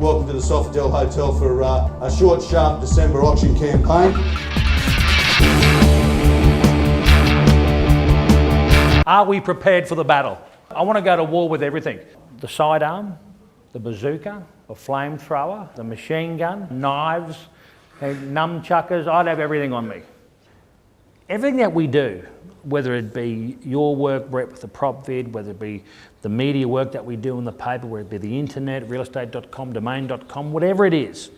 Welcome to the Sofitel Hotel for a short, sharp December auction campaign. Are we prepared for the battle? I want to go to war with everything. The sidearm, the bazooka, the flamethrower, the machine gun, knives, and nunchuckers. I'd have everything on me. Everything that we do, whether it be your work, Brett, with the prop vid, whether it be the media work that we do in the paper, whether it be the internet, realestate.com, domain.com, whatever it is,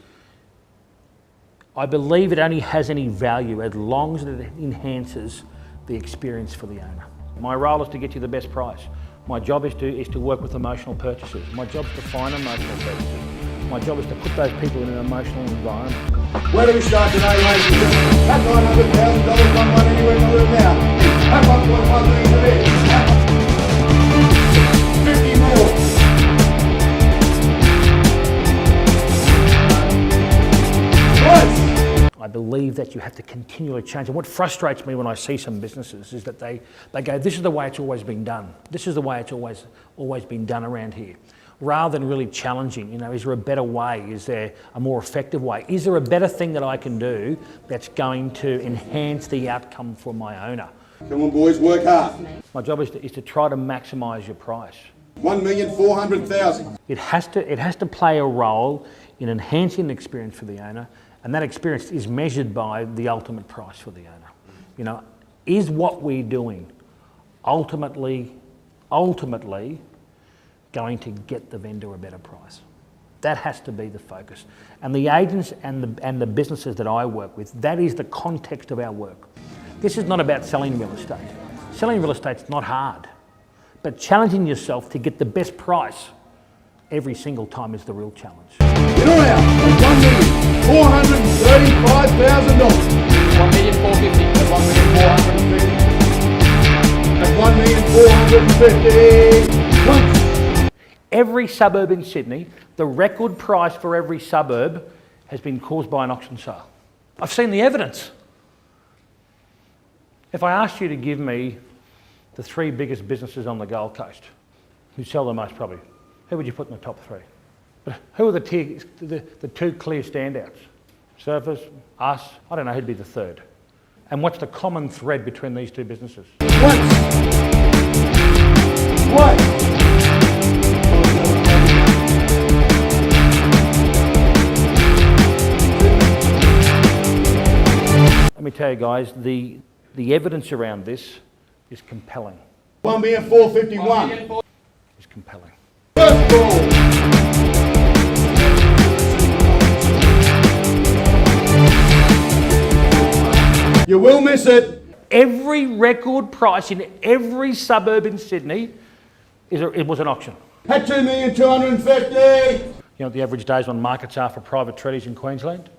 I believe it only has any value as long as it enhances the experience for the owner. My role is to get you the best price. My job is to work with emotional purchasers. My job is to find emotional purchasers. My job is to put those people in an emotional environment. Where do we start today, ladies and gentlemen? At $900,000, one anywhere in the room now. At 1.1 million to bid. 50 more. Twice. I believe that you have to continually change. And what frustrates me when I see some businesses is that they go, this is the way it's always been done. This is the way it's always been done around here. Rather than really challenging, is there a better way? Is there a more effective way? Is there a better thing that I can do that's going to enhance the outcome for my owner? Come on, boys, work hard. My job is to try to maximise your price. 1,400,000. It has to play a role in enhancing the experience for the owner, and that experience is measured by the ultimate price for the owner. Is what we're doing ultimately going to get the vendor a better price? That has to be the focus. And the agents and the businesses that I work with, that is the context of our work. This is not about selling real estate. Selling real estate's not hard, but challenging yourself to get the best price every single time is the real challenge. Get on out at $1,435,000. 1,450,000 at 1,450,000. At 1,450,000. Once. Every suburb in Sydney, the record price for every suburb has been caused by an auction sale. I've seen the evidence. If I asked you to give me the 3 biggest businesses on the Gold Coast who sell the most property, who would you put in the top 3? But who are the 2 clear standouts? Surfers, us, I don't know who'd be the 3rd. And what's the common thread between these 2 businesses? What? Let me tell you guys, the evidence around this is compelling. 1,451,000. Is compelling. First ball. You will miss it. Every record price in every suburb in Sydney it was an auction. At 2,250,000. You know what the average days on markets are for private treaties in Queensland?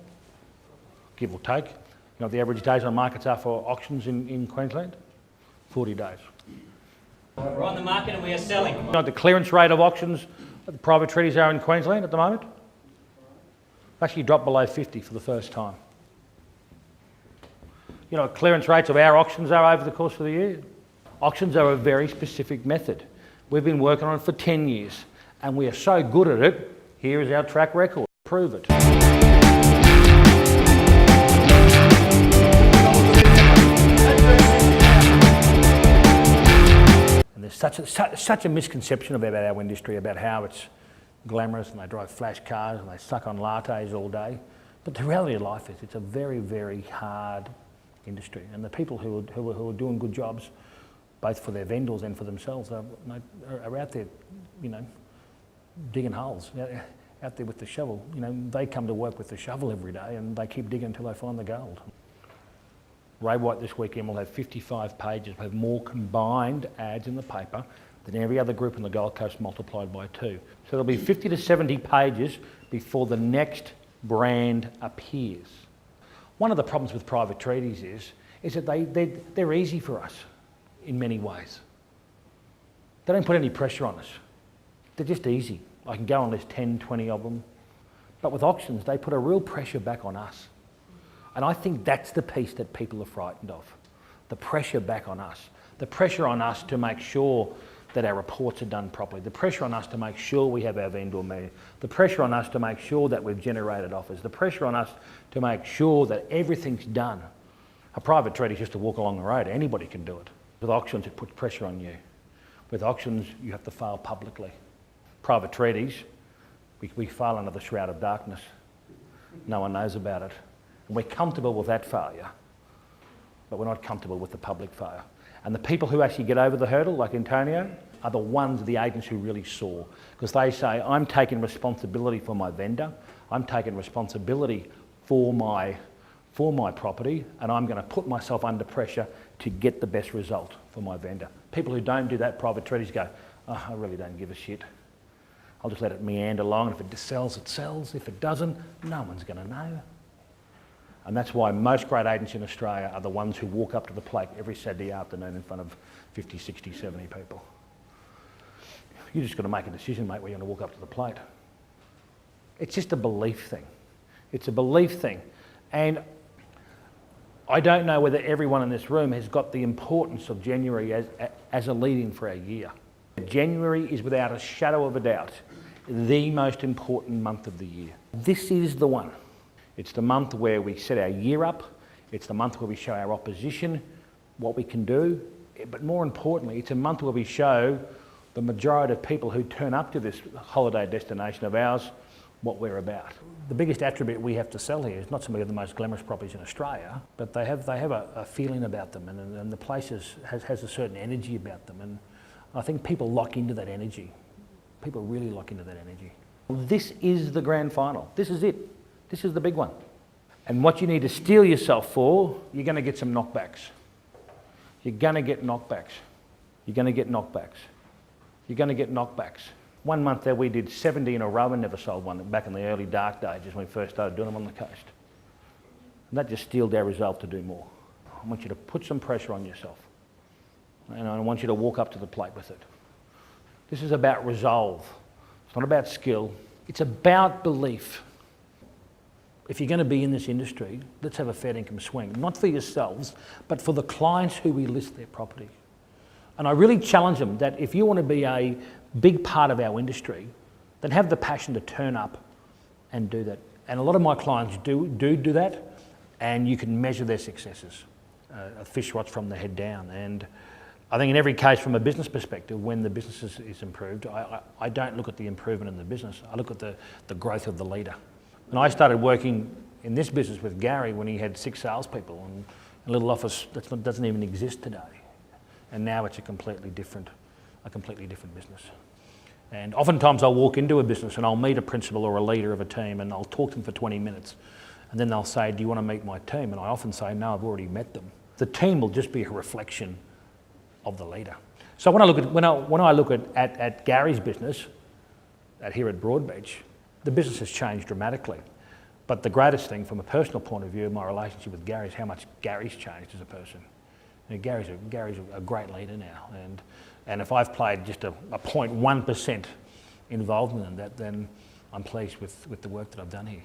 Give or take. You know what the average days on markets are for auctions in Queensland? 40 days. We're on the market and we are selling. You know what the clearance rate of auctions at the private treaties are in Queensland at the moment? Actually dropped below 50 for the first time. You know what clearance rates of our auctions are over the course of the year? Auctions are a very specific method. We've been working on it for 10 years and we are so good at it, here is our track record. Prove it. And there's such a misconception about our industry, about how it's glamorous and they drive flash cars and they suck on lattes all day. But the reality of life is it's a very, very hard industry, and the people who are doing good jobs, both for their vendors and for themselves, are out there, digging holes, out there with the shovel. They come to work with the shovel every day and they keep digging until they find the gold. Ray White this weekend will have 55 pages, will have more combined ads in the paper than every other group in the Gold Coast multiplied by 2. So there'll be 50 to 70 pages before the next brand appears. One of the problems with private treaties is that they're easy for us in many ways. They don't put any pressure on us. They're just easy. I can go and list 10, 20 of them. But with auctions, they put a real pressure back on us. And I think that's the piece that people are frightened of. The pressure back on us. The pressure on us to make sure that our reports are done properly, the pressure on us to make sure we have our vendor meeting, the pressure on us to make sure that we've generated offers, the pressure on us to make sure that everything's done. A private treaty is just to walk along the road. Anybody can do it. With auctions, it puts pressure on you. With auctions, you have to fail publicly. Private treaties, we fail under the shroud of darkness. No one knows about it. And we're comfortable with that failure, but we're not comfortable with the public failure. And the people who actually get over the hurdle, like Antonio, are the ones, the agents who really soar. Because they say, I'm taking responsibility for my vendor, I'm taking responsibility for my property, and I'm going to put myself under pressure to get the best result for my vendor. People who don't do that, private treaties go, oh, I really don't give a shit. I'll just let it meander along, and if it sells, it sells. If it doesn't, no one's going to know. And that's why most great agents in Australia are the ones who walk up to the plate every Saturday afternoon in front of 50, 60, 70 people. You just got to make a decision, mate, where you're going to walk up to the plate. It's just a belief thing. It's a belief thing. And I don't know whether everyone in this room has got the importance of January as a lead-in for our year. January is, without a shadow of a doubt, the most important month of the year. This is the one. It's the month where we set our year up. It's the month where we show our opposition what we can do. But more importantly, it's a month where we show the majority of people who turn up to this holiday destination of ours what we're about. The biggest attribute we have to sell here is not so many the most glamorous properties in Australia, but they have a feeling about them, and the place has a certain energy about them. And I think people lock into that energy. People really lock into that energy. This is the grand final. This is it. This is the big one. And what you need to steel yourself for, you're going to get some knockbacks. You're going to get knockbacks. You're going to get knockbacks. You're going to get knockbacks. 1 month there we did 70 in a row and never sold one, back in the early dark days when we first started doing them on the coast. And that just steeled our resolve to do more. I want you to put some pressure on yourself. And I want you to walk up to the plate with it. This is about resolve. It's not about skill. It's about belief. If you're going to be in this industry, let's have a fair income swing. Not for yourselves, but for the clients who we list their property. And I really challenge them that if you want to be a big part of our industry, then have the passion to turn up and do that. And a lot of my clients do that, and you can measure their successes. A fish rots from the head down. And I think in every case, from a business perspective, when the business is improved, I don't look at the improvement in the business. I look at the growth of the leader. And I started working in this business with Gary when he had 6 salespeople and a little office that doesn't even exist today. And now it's a completely different business. And oftentimes I'll walk into a business and I'll meet a principal or a leader of a team and I'll talk to them for 20 minutes. And then they'll say, do you want to meet my team? And I often say, no, I've already met them. The team will just be a reflection of the leader. So when I look at Gary's business here at Broadbeach, the business has changed dramatically. But the greatest thing from a personal point of view, my relationship with Gary, is how much Gary's changed as a person. You know, Gary's a great leader now, and if I've played just a 0.1% involvement in that, then I'm pleased with the work that I've done here.